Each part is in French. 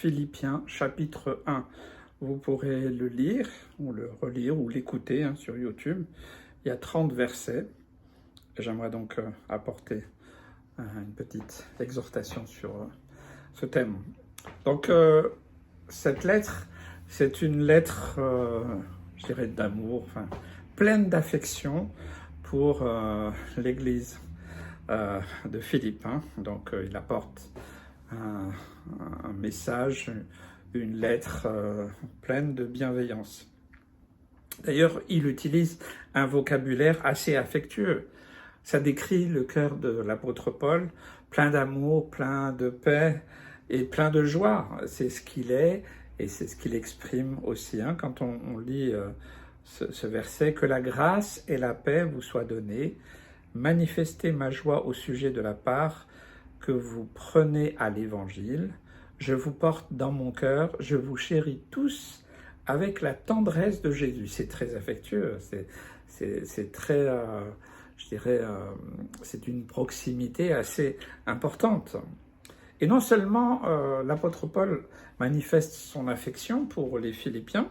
Philippiens chapitre 1. Vous pourrez le lire, ou le relire, ou l'écouter sur YouTube. Il y a 30 versets. J'aimerais donc apporter une petite exhortation sur ce thème. Donc, cette lettre, c'est une lettre, je dirais, d'amour, pleine d'affection pour l'Église de Philippe. Donc, il apporte un message, une lettre pleine de bienveillance. D'ailleurs, il utilise un vocabulaire assez affectueux. Ça décrit le cœur de l'apôtre Paul, plein d'amour, plein de paix et plein de joie. C'est ce qu'il est et c'est ce qu'il exprime aussi. Quand on lit ce verset, « Que la grâce et la paix vous soient données, manifestez ma joie au sujet de la part que vous prenez à l'Évangile. Je vous porte dans mon cœur, je vous chéris tous avec la tendresse de Jésus. » C'est très affectueux, c'est très, je dirais, c'est une proximité assez importante. Et non seulement l'apôtre Paul manifeste son affection pour les Philippiens,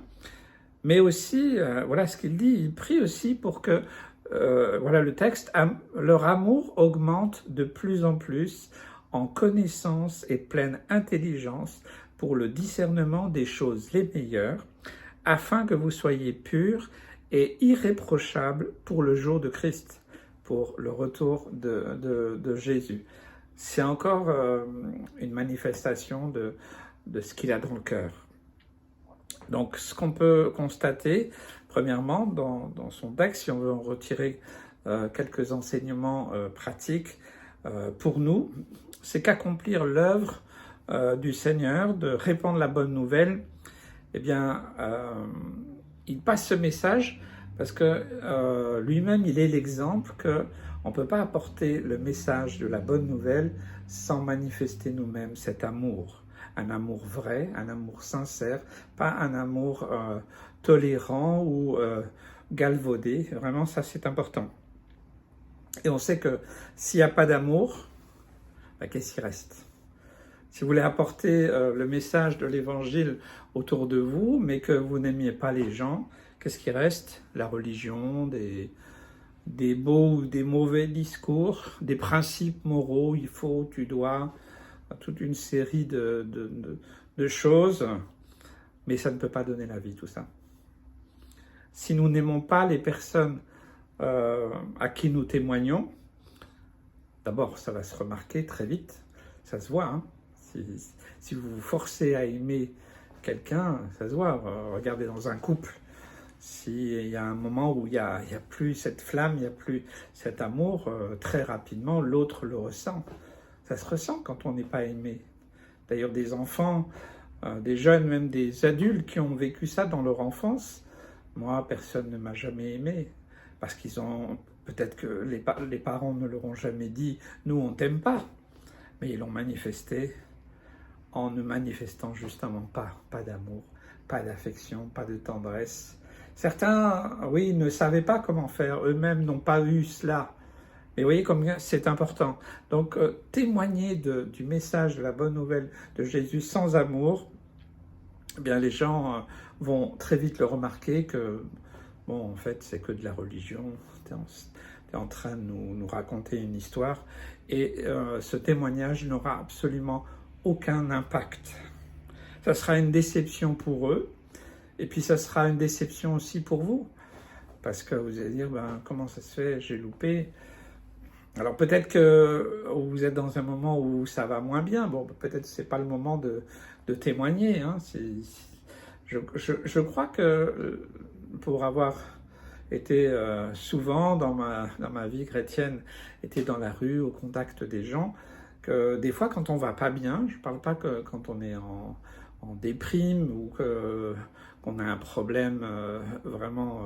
mais aussi, voilà ce qu'il dit, il prie aussi pour que, voilà le texte, leur amour augmente de plus en plus en connaissance et pleine intelligence pour le discernement des choses les meilleures, afin que vous soyez purs et irréprochables pour le jour de Christ, pour le retour de Jésus. C'est encore une manifestation de ce qu'il a dans le cœur. Donc, ce qu'on peut constater, premièrement, dans son texte, si on veut en retirer quelques enseignements pratiques pour nous, c'est qu'accomplir l'œuvre du Seigneur, de répandre la bonne nouvelle, eh bien, il passe ce message parce que lui-même, il est l'exemple qu'on ne peut pas apporter le message de la bonne nouvelle sans manifester nous-mêmes cet amour. Un amour vrai, un amour sincère, pas un amour tolérant ou galvaudé. Vraiment, ça, c'est important. Et on sait que s'il n'y a pas d'amour, qu'est-ce qui reste? Si vous voulez apporter le message de l'Évangile autour de vous, mais que vous n'aimiez pas les gens, qu'est-ce qui reste? La religion, des beaux ou des mauvais discours, des principes moraux, il faut, tu dois, toute une série de choses, mais ça ne peut pas donner la vie, tout ça. Si nous n'aimons pas les personnes à qui nous témoignons, d'abord, ça va se remarquer très vite, ça se voit. Si vous vous forcez à aimer quelqu'un, ça se voit. Regardez dans un couple, s'il y a un moment où il n'y a plus cette flamme, il n'y a plus cet amour, très rapidement, l'autre le ressent. Ça se ressent quand on n'est pas aimé. D'ailleurs, des enfants, des jeunes, même des adultes qui ont vécu ça dans leur enfance, moi, personne ne m'a jamais aimé, parce qu'ils ont, peut-être que les parents ne leur ont jamais dit « nous, on t'aime pas », mais ils l'ont manifesté en ne manifestant justement pas d'amour, pas d'affection, pas de tendresse. Certains, oui, ne savaient pas comment faire, eux-mêmes n'ont pas eu cela. Mais vous voyez combien c'est important. Donc, témoigner du message de la bonne nouvelle de Jésus sans amour, eh bien, les gens vont très vite le remarquer que, bon, en fait, c'est que de la religion. Tu es en train de nous raconter une histoire. Et ce témoignage n'aura absolument aucun impact. Ça sera une déception pour eux. Et puis, ça sera une déception aussi pour vous. Parce que vous allez dire, comment ça se fait, j'ai loupé. Alors peut-être que vous êtes dans un moment où ça va moins bien. Bon, peut-être que ce n'est pas le moment de témoigner. Je crois que pour avoir été souvent dans ma vie chrétienne, été dans la rue, au contact des gens, que des fois quand on ne va pas bien, je ne parle pas que quand on est en déprime ou qu'on a un problème vraiment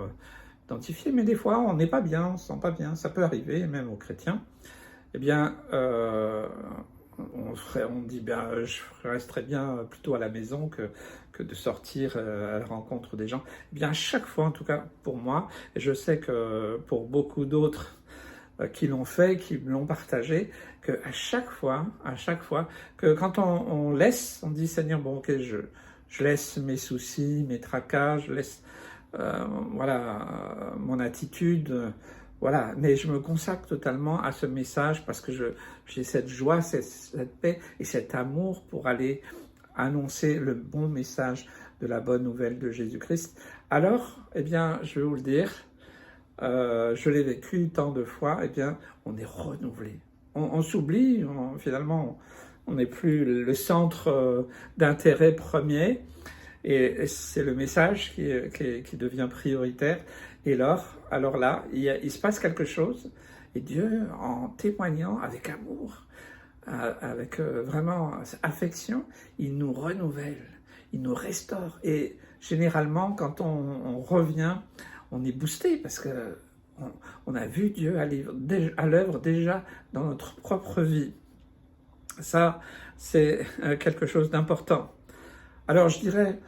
identifié, mais des fois on n'est pas bien, on ne se sent pas bien, ça peut arriver, même aux chrétiens, eh bien on dit je resterais bien plutôt à la maison que de sortir à la rencontre des gens. Eh bien à chaque fois, en tout cas pour moi, et je sais que pour beaucoup d'autres, qui l'ont fait, qui me l'ont partagé, que à chaque fois, que quand on laisse, on dit Seigneur, bon ok, je laisse mes soucis, mes tracas, je laisse mon attitude, voilà, mais je me consacre totalement à ce message parce que j'ai cette joie, cette paix et cet amour pour aller annoncer le bon message de la bonne nouvelle de Jésus-Christ. Alors, eh bien, je vais vous le dire, je l'ai vécu tant de fois, eh bien, on est renouvelé. On s'oublie, finalement, on n'est plus le centre d'intérêt premier, et c'est le message qui devient prioritaire. Et alors là, il se passe quelque chose, et Dieu, en témoignant avec amour, avec vraiment affection, il nous renouvelle, il nous restaure. Et généralement, quand on revient, on est boosté parce que on a vu Dieu à l'œuvre déjà dans notre propre vie. Ça, c'est quelque chose d'important. Alors je dirais,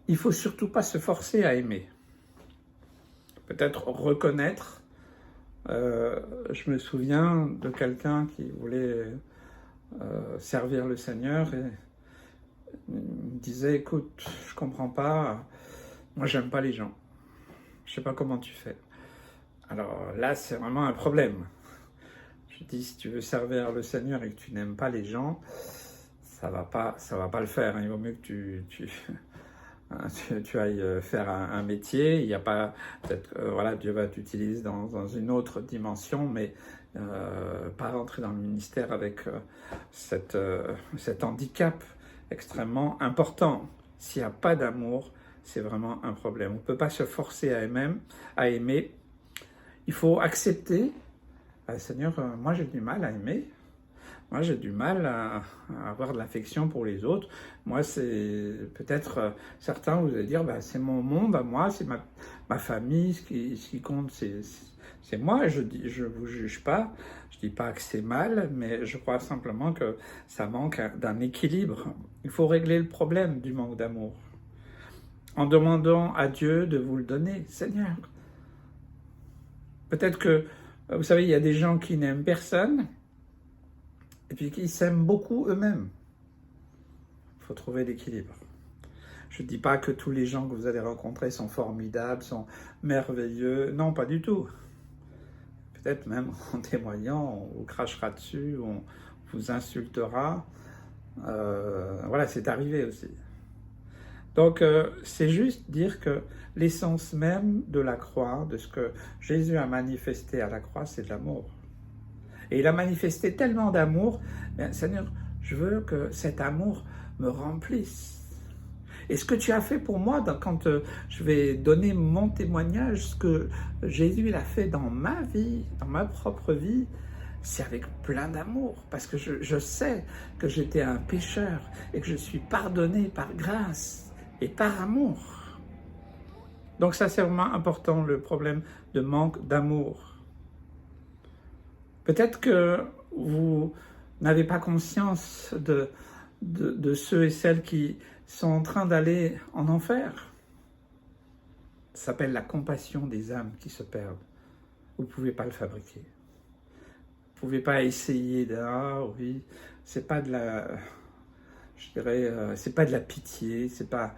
il ne faut surtout pas se forcer à aimer. Peut-être reconnaître. Je me souviens de quelqu'un qui voulait servir le Seigneur et il me disait, écoute, je comprends pas, moi j'aime pas les gens. Je sais pas comment tu fais. Alors là, c'est vraiment un problème. Je dis, si tu veux servir le Seigneur et que tu n'aimes pas les gens, ça va pas le faire. Il vaut mieux que tu ailles faire un métier. Il n'y a pas, peut-être, voilà, Dieu va t'utiliser dans une autre dimension, mais pas rentrer dans le ministère avec cet handicap extrêmement important. S'il n'y a pas d'amour, c'est vraiment un problème. On ne peut pas se forcer à aimer. Il faut accepter, Seigneur, moi j'ai du mal à aimer. Moi, j'ai du mal à avoir de l'affection pour les autres. Moi, c'est peut-être certains, vous allez dire, bah, c'est mon monde à moi, c'est ma famille, ce qui compte, c'est moi. Je vous juge pas, je dis pas que c'est mal, mais je crois simplement que ça manque d'un équilibre. Il faut régler le problème du manque d'amour en demandant à Dieu de vous le donner. Seigneur, peut-être que, vous savez, il y a des gens qui n'aiment personne, et puis qui s'aiment beaucoup eux-mêmes. Il faut trouver l'équilibre. Je ne dis pas que tous les gens que vous allez rencontrer sont formidables, sont merveilleux. Non, pas du tout. Peut-être même en témoignant, on vous crachera dessus, on vous insultera. Voilà, c'est arrivé aussi. Donc, c'est juste dire que l'essence même de la croix, de ce que Jésus a manifesté à la croix, c'est de l'amour. Et il a manifesté tellement d'amour, Seigneur, je veux que cet amour me remplisse. Et ce que tu as fait pour moi, quand je vais donner mon témoignage, ce que Jésus a fait dans ma vie, dans ma propre vie, c'est avec plein d'amour. Parce que je sais que j'étais un pécheur et que je suis pardonné par grâce et par amour. Donc ça, c'est vraiment important, le problème de manque d'amour. Peut-être que vous n'avez pas conscience de ceux et celles qui sont en train d'aller en enfer. Ça s'appelle la compassion des âmes qui se perdent. Vous ne pouvez pas le fabriquer. Vous ne pouvez pas essayer de « ah oui, c'est pas de la... je dirais, c'est pas de la pitié, c'est pas...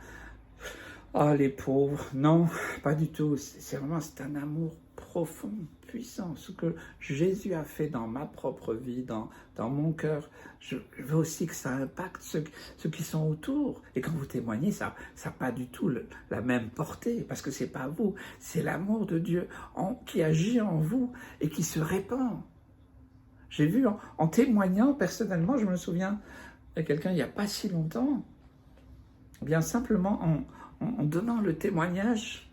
ah les pauvres ». Non, pas du tout. C'est un amour profond, puissant, ce que Jésus a fait dans ma propre vie, dans mon cœur. Je veux aussi que ça impacte ceux qui sont autour. Et quand vous témoignez, ça n'a pas du tout la même portée, parce que c'est pas vous, c'est l'amour de Dieu qui agit en vous et qui se répand. J'ai vu en témoignant personnellement, je me souviens de quelqu'un il n'y a pas si longtemps, bien simplement en donnant le témoignage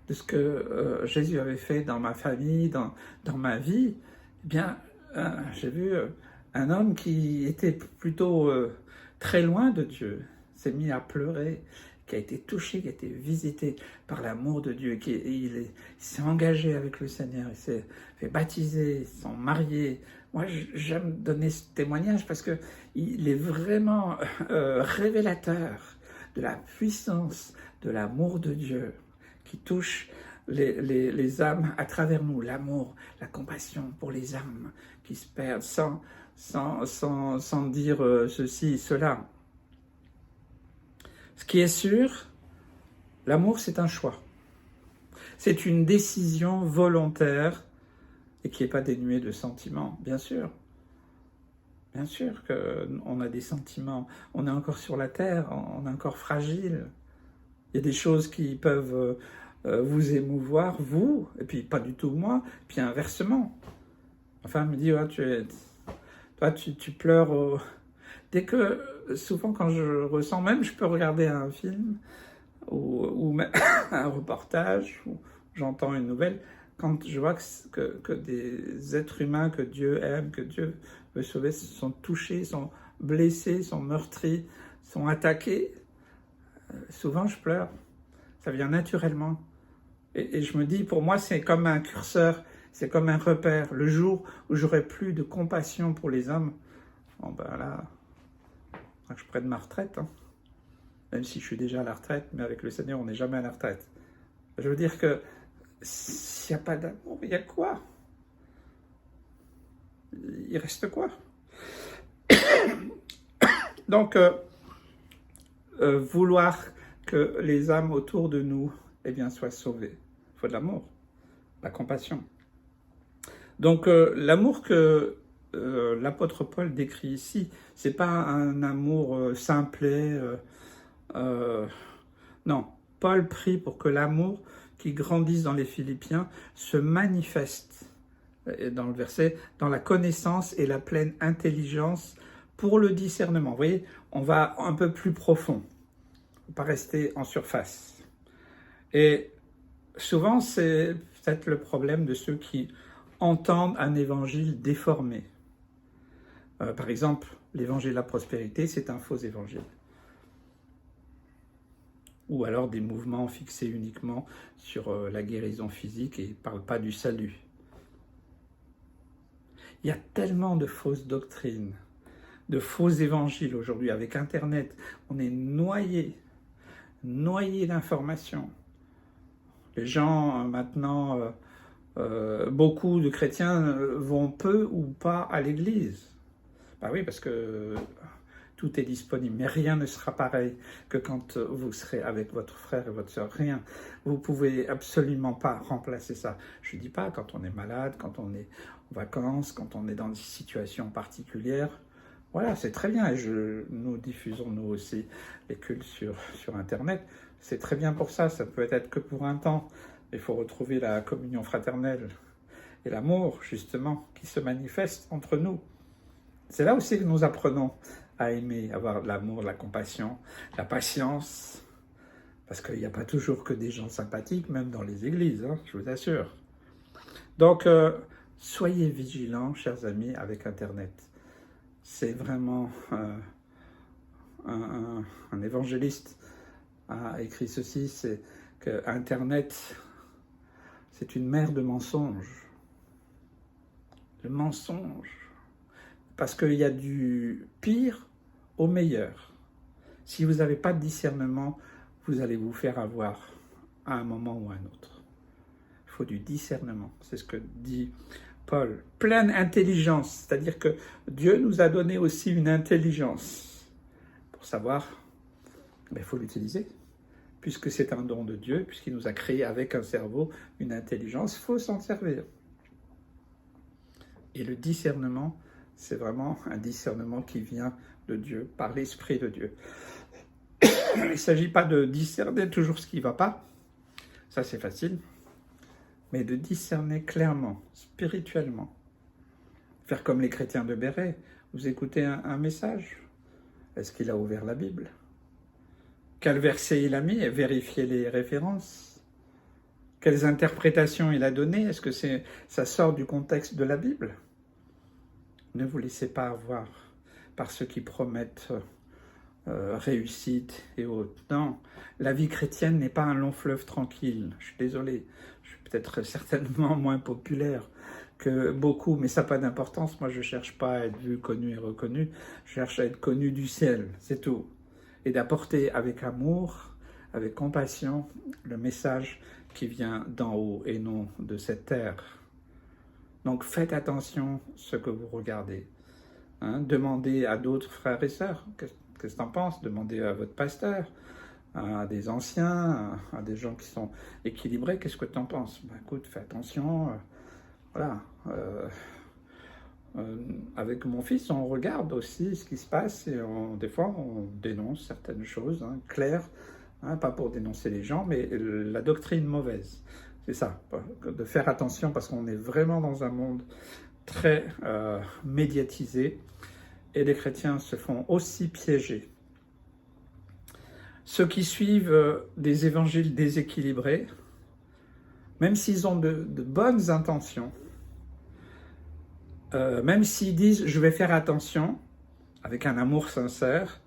de ce que Jésus avait fait dans ma famille, dans ma vie, eh bien, j'ai vu un homme qui était plutôt très loin de Dieu, s'est mis à pleurer, qui a été touché, qui a été visité par l'amour de Dieu, il s'est engagé avec le Seigneur, il s'est fait baptiser, ils sont mariés. Moi, j'aime donner ce témoignage parce qu'il est vraiment révélateur de la puissance de l'amour de Dieu qui touche les âmes à travers nous, l'amour, la compassion pour les âmes qui se perdent sans dire ceci, cela. Ce qui est sûr, l'amour c'est un choix. C'est une décision volontaire et qui n'est pas dénuée de sentiments, bien sûr. Bien sûr qu'on a des sentiments, on est encore sur la terre, on est encore fragile. Il y a des choses qui peuvent vous émouvoir, vous, et puis pas du tout moi, puis inversement. Ma femme me dit, toi tu pleures. Dès que, souvent quand je ressens, même je peux regarder un film ou même un reportage, ou j'entends une nouvelle, quand je vois que des êtres humains que Dieu aime, que Dieu veut sauver, sont touchés, sont blessés, sont meurtris, sont attaqués, souvent je pleure. Ça vient naturellement. Et je me dis, pour moi, c'est comme un curseur, c'est comme un repère. Le jour où j'aurai plus de compassion pour les hommes, bon ben là, je prenne ma retraite. Hein. Même si je suis déjà à la retraite, mais avec le Seigneur, on n'est jamais à la retraite. Je veux dire que s'il n'y a pas d'amour, il y a quoi? Il reste quoi? Donc, vouloir que les âmes autour de nous soient sauvées. Il faut de l'amour, la compassion. Donc, l'amour que l'apôtre Paul décrit ici, ce n'est pas un amour simplet. Non, Paul prie pour que l'amour qui grandisse dans les Philippiens se manifeste, dans le verset, dans la connaissance et la pleine intelligence pour le discernement. Vous voyez, on va un peu plus profond, pas rester en surface. Et souvent, c'est peut-être le problème de ceux qui entendent un évangile déformé. Par exemple, l'évangile de la prospérité, c'est un faux évangile. Ou alors des mouvements fixés uniquement sur la guérison physique et ne parlent pas du salut. Il y a tellement de fausses doctrines, de faux évangiles aujourd'hui. Avec Internet, on est noyé d'informations. Les gens, maintenant, beaucoup de chrétiens vont peu ou pas à l'église. Ben oui, parce que tout est disponible, mais rien ne sera pareil que quand vous serez avec votre frère et votre sœur. Rien. Vous ne pouvez absolument pas remplacer ça. Je ne dis pas quand on est malade, quand on est en vacances, quand on est dans des situations particulières. Voilà, c'est très bien. Et nous diffusons, nous aussi, les cultes sur Internet. C'est très bien pour ça. Ça peut être que pour un temps. Il faut retrouver la communion fraternelle et l'amour, justement, qui se manifeste entre nous. C'est là aussi que nous apprenons à aimer, avoir de l'amour, de la compassion, la patience, parce qu'il n'y a pas toujours que des gens sympathiques, même dans les églises, hein, je vous assure. Donc, soyez vigilants, chers amis, avec Internet. C'est vraiment un évangéliste a écrit ceci, c'est que Internet, c'est une mer de mensonges. Le mensonge. Parce qu'il y a du pire au meilleur. Si vous n'avez pas de discernement, vous allez vous faire avoir à un moment ou à un autre. Il faut du discernement. C'est ce que dit Paul. Pleine intelligence. C'est-à-dire que Dieu nous a donné aussi une intelligence. Pour savoir, il faut l'utiliser. Puisque c'est un don de Dieu, puisqu'il nous a créé avec un cerveau, une intelligence, il faut s'en servir. Et le discernement, c'est vraiment un discernement qui vient de Dieu, par l'Esprit de Dieu. Il ne s'agit pas de discerner toujours ce qui ne va pas, ça c'est facile, mais de discerner clairement, spirituellement. Faire comme les chrétiens de Béret, vous écoutez un message, est-ce qu'il a ouvert la Bible? Quel verset il a mis? Vérifiez les références. Quelles interprétations il a données? Est-ce que ça sort du contexte de la Bible? Ne vous laissez pas avoir par ceux qui promettent réussite et autres. Non, la vie chrétienne n'est pas un long fleuve tranquille. Je suis désolé, je suis peut-être certainement moins populaire que beaucoup, mais ça n'a pas d'importance. Moi, je ne cherche pas à être vu, connu et reconnu. Je cherche à être connu du ciel, c'est tout. Et d'apporter avec amour, avec compassion le message qui vient d'en haut et non de cette terre. Donc faites attention à ce que vous regardez. Demandez à d'autres frères et sœurs, qu'est-ce que tu en penses? Demandez à votre pasteur, à des anciens, à des gens qui sont équilibrés, qu'est-ce que tu en penses? Écoute, fais attention, voilà. Avec mon fils, on regarde aussi ce qui se passe et des fois on dénonce certaines choses claires, pas pour dénoncer les gens, mais la doctrine mauvaise. C'est ça, de faire attention parce qu'on est vraiment dans un monde très médiatisé et les chrétiens se font aussi piéger. Ceux qui suivent des évangiles déséquilibrés, même s'ils ont de bonnes intentions, même s'ils disent « je vais faire attention », avec un amour sincère,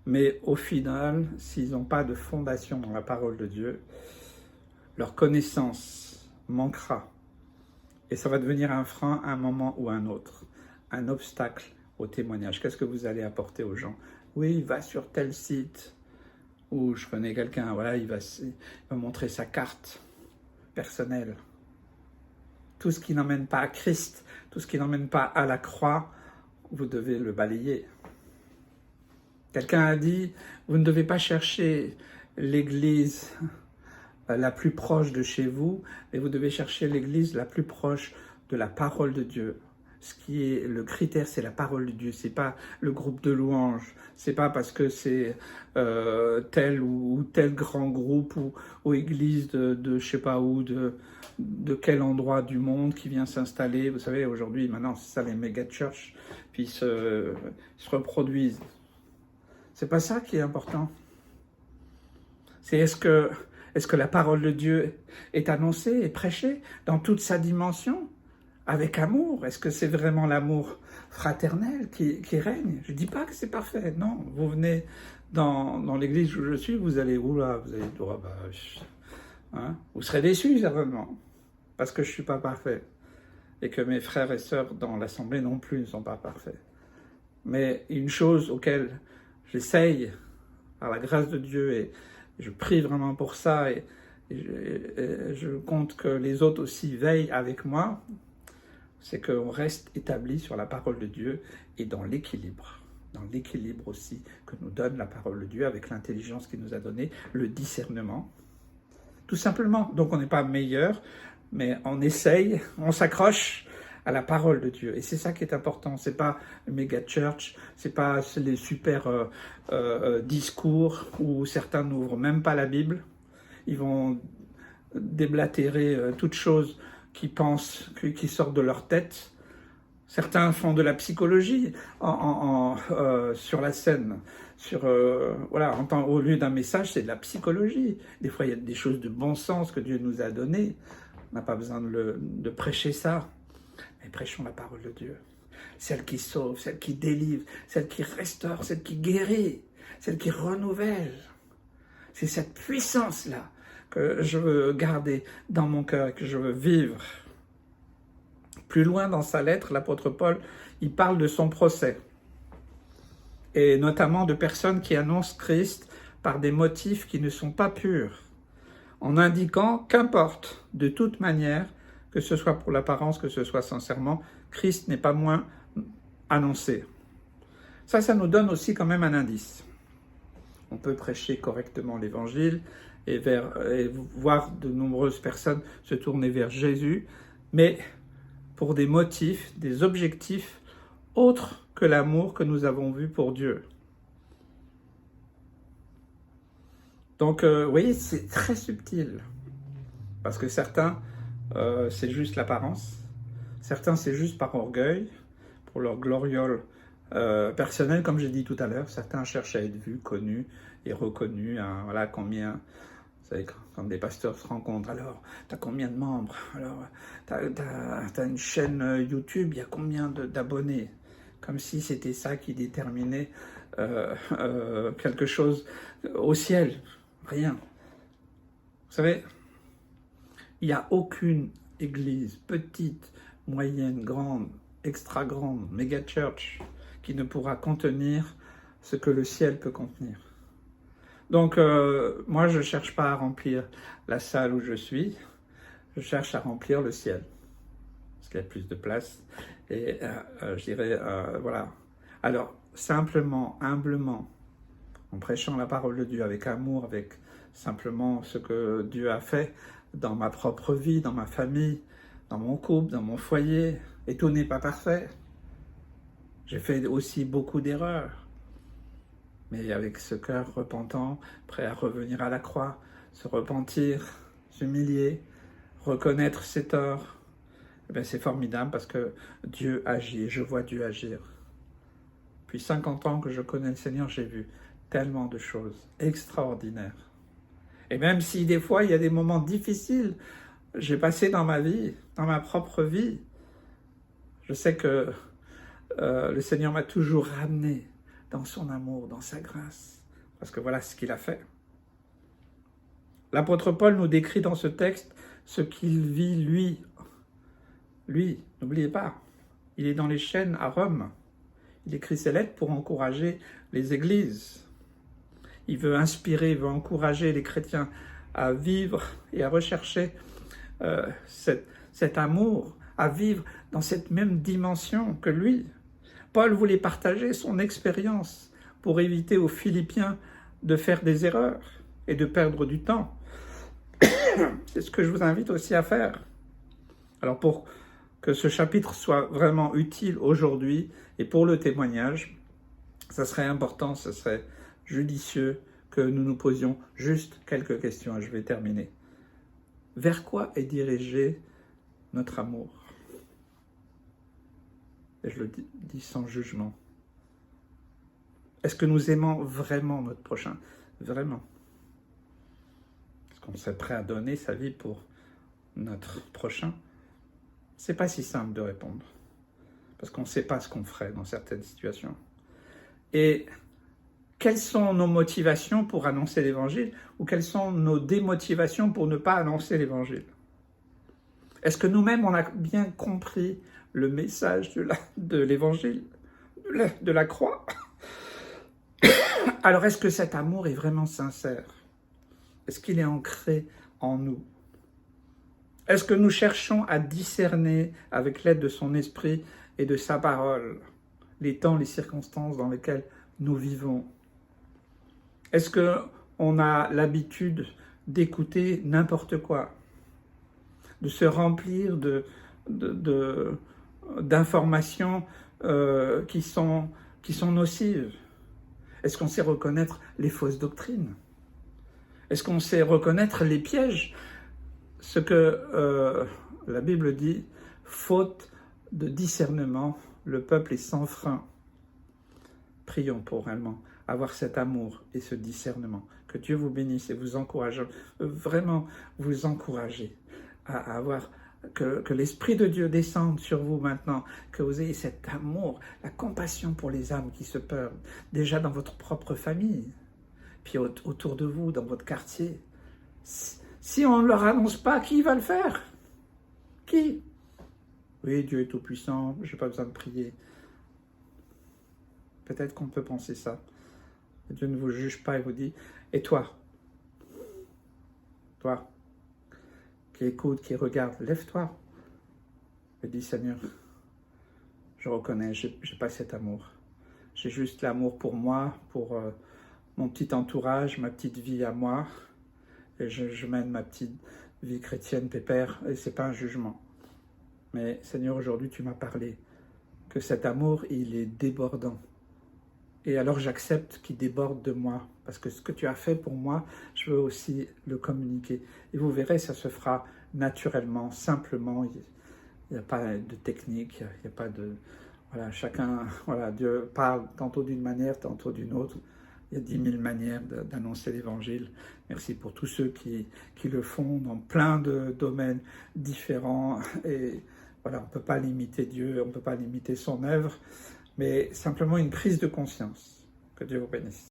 mais au final, s'ils n'ont pas de fondation dans la parole de Dieu, leur connaissance manquera. Et ça va devenir un frein à un moment ou à un autre, un obstacle au témoignage. Qu'est-ce que vous allez apporter aux gens? Oui, va sur tel site, ou je connais quelqu'un, voilà, il va montrer sa carte personnelle. Tout ce qui n'emmène pas à Christ, tout ce qui n'emmène pas à la croix, vous devez le balayer. Quelqu'un a dit, vous ne devez pas chercher l'église la plus proche de chez vous, mais vous devez chercher l'église la plus proche de la parole de Dieu. Ce qui est le critère, c'est la parole de Dieu, c'est pas le groupe de louanges, c'est pas parce que c'est tel ou tel grand groupe ou église de je sais pas où, de quel endroit du monde qui vient s'installer. Vous savez, aujourd'hui, maintenant, c'est ça les méga church, puis ils se reproduisent. C'est pas ça qui est important. C'est est-ce que la parole de Dieu est annoncée et prêchée dans toute sa dimension, avec amour? Est-ce que c'est vraiment l'amour fraternel qui règne? Je ne dis pas que c'est parfait, non. Vous venez dans l'église où je suis, vous allez où là? Vous allez vous serez déçus certainement, parce que je ne suis pas parfait, et que mes frères et sœurs dans l'assemblée non plus ne sont pas parfaits. Mais une chose auquel j'essaye, par la grâce de Dieu, et je prie vraiment pour ça, et je compte que les autres aussi veillent avec moi, c'est qu'on reste établi sur la parole de Dieu et dans l'équilibre aussi que nous donne la parole de Dieu avec l'intelligence qu'il nous a donnée, le discernement. Tout simplement, donc on n'est pas meilleur, mais on essaye, on s'accroche à la parole de Dieu. Et c'est ça qui est important, c'est pas le méga church, c'est pas les super discours où certains n'ouvrent même pas la Bible, ils vont déblatérer toutes choses qui pensent, qui sortent de leur tête. Certains font de la psychologie sur la scène. Au lieu d'un message, c'est de la psychologie. Des fois, il y a des choses de bon sens que Dieu nous a données. On n'a pas besoin de prêcher ça. Mais prêchons la parole de Dieu. Celle qui sauve, celle qui délivre, celle qui restaure, celle qui guérit, celle qui renouvelle. C'est cette puissance-là que je veux garder dans mon cœur et que je veux vivre. Plus loin dans sa lettre, l'apôtre Paul, il parle de son procès, et notamment de personnes qui annoncent Christ par des motifs qui ne sont pas purs, en indiquant qu'importe, de toute manière, que ce soit pour l'apparence, que ce soit sincèrement, Christ n'est pas moins annoncé. Ça nous donne aussi quand même un indice. On peut prêcher correctement l'évangile et voir de nombreuses personnes se tourner vers Jésus, mais pour des motifs, des objectifs autres que l'amour que nous avons vu pour Dieu. Donc, vous voyez, c'est très subtil, parce que certains, c'est juste l'apparence, certains, c'est juste par orgueil, pour leur gloriole personnelle, comme j'ai dit tout à l'heure. Certains cherchent à être vus, connus et reconnus. Voilà combien, vous savez, quand des pasteurs se rencontrent, alors, tu as combien de membres? Alors, tu as une chaîne YouTube, il y a combien d'abonnés? Comme si c'était ça qui déterminait quelque chose au ciel. Rien. Vous savez, il n'y a aucune église, petite, moyenne, grande, extra grande, méga church, qui ne pourra contenir ce que le ciel peut contenir. Donc, moi, je ne cherche pas à remplir la salle où je suis, je cherche à remplir le ciel, parce qu'il y a plus de place. Et je dirais, voilà. Alors, simplement, humblement, en prêchant la parole de Dieu avec amour, avec simplement ce que Dieu a fait dans ma propre vie, dans ma famille, dans mon couple, dans mon foyer, et tout n'est pas parfait. J'ai fait aussi beaucoup d'erreurs, mais avec ce cœur repentant, prêt à revenir à la croix, se repentir, s'humilier, reconnaître ses torts, eh c'est formidable parce que Dieu agit, je vois Dieu agir. Depuis 50 ans que je connais le Seigneur, j'ai vu tellement de choses extraordinaires. Et même si des fois il y a des moments difficiles, j'ai passé dans ma vie, dans ma propre vie, je sais que le Seigneur m'a toujours ramené dans son amour, dans sa grâce, parce que voilà ce qu'il a fait. L'apôtre Paul nous décrit dans ce texte ce qu'il vit lui. Lui, n'oubliez pas, il est dans les chaînes à Rome. Il écrit ses lettres pour encourager les églises. Il veut inspirer, il veut encourager les chrétiens à vivre et à rechercher cet amour, à vivre dans cette même dimension que lui. Paul voulait partager son expérience pour éviter aux Philippiens de faire des erreurs et de perdre du temps. C'est ce que je vous invite aussi à faire. Alors pour que ce chapitre soit vraiment utile aujourd'hui et pour le témoignage, ça serait important, ce serait judicieux que nous nous posions juste quelques questions et je vais terminer. Vers quoi est dirigé notre amour? Et je le dis sans jugement. Est-ce que nous aimons vraiment notre prochain? Vraiment? Est-ce qu'on serait prêt à donner sa vie pour notre prochain? C'est pas si simple de répondre, parce qu'on ne sait pas ce qu'on ferait dans certaines situations. Et quelles sont nos motivations pour annoncer l'Évangile, ou quelles sont nos démotivations pour ne pas annoncer l'Évangile? Est-ce que nous-mêmes, on a bien compris le message de l'Évangile, de la croix? Alors, est-ce que cet amour est vraiment sincère? Est-ce qu'il est ancré en nous? Est-ce que nous cherchons à discerner, avec l'aide de son esprit et de sa parole, les temps, les circonstances dans lesquelles nous vivons? Est-ce qu'on a l'habitude d'écouter n'importe quoi, de se remplir d'informations qui sont nocives? Est-ce qu'on sait reconnaître les fausses doctrines? Est-ce qu'on sait reconnaître les pièges? Ce que la Bible dit, faute de discernement, le peuple est sans frein. Prions pour vraiment avoir cet amour et ce discernement. Que Dieu vous bénisse et vous encourage, vraiment vous encourager à avoir, que l'Esprit de Dieu descende sur vous maintenant, que vous ayez cet amour, la compassion pour les âmes qui se perdent, déjà dans votre propre famille, puis autour de vous, dans votre quartier. Si on ne leur annonce pas, qui va le faire? Qui? Oui, Dieu est tout-puissant, je n'ai pas besoin de prier. Peut-être qu'on peut penser ça. Dieu ne vous juge pas et vous dit, et toi? Toi, qui écoute, qui regarde, lève-toi. Et dis, Seigneur, je reconnais, je n'ai pas cet amour. J'ai juste l'amour pour moi, pour mon petit entourage, ma petite vie à moi. Et je mène ma petite vie chrétienne pépère, et ce n'est pas un jugement. Mais Seigneur, aujourd'hui, tu m'as parlé que cet amour, il est débordant. Et alors j'accepte qu'il déborde de moi, parce que ce que tu as fait pour moi, je veux aussi le communiquer. Et vous verrez, ça se fera naturellement, simplement. Il n'y a pas de technique, il n'y a pas de... Voilà, chacun, voilà, Dieu parle tantôt d'une manière, tantôt d'une autre. Il y a 10 000 manières d'annoncer l'Évangile. Merci pour tous ceux qui le font dans plein de domaines différents. Et voilà, on ne peut pas limiter Dieu, on ne peut pas limiter son œuvre, mais simplement une prise de conscience. Que Dieu vous bénisse.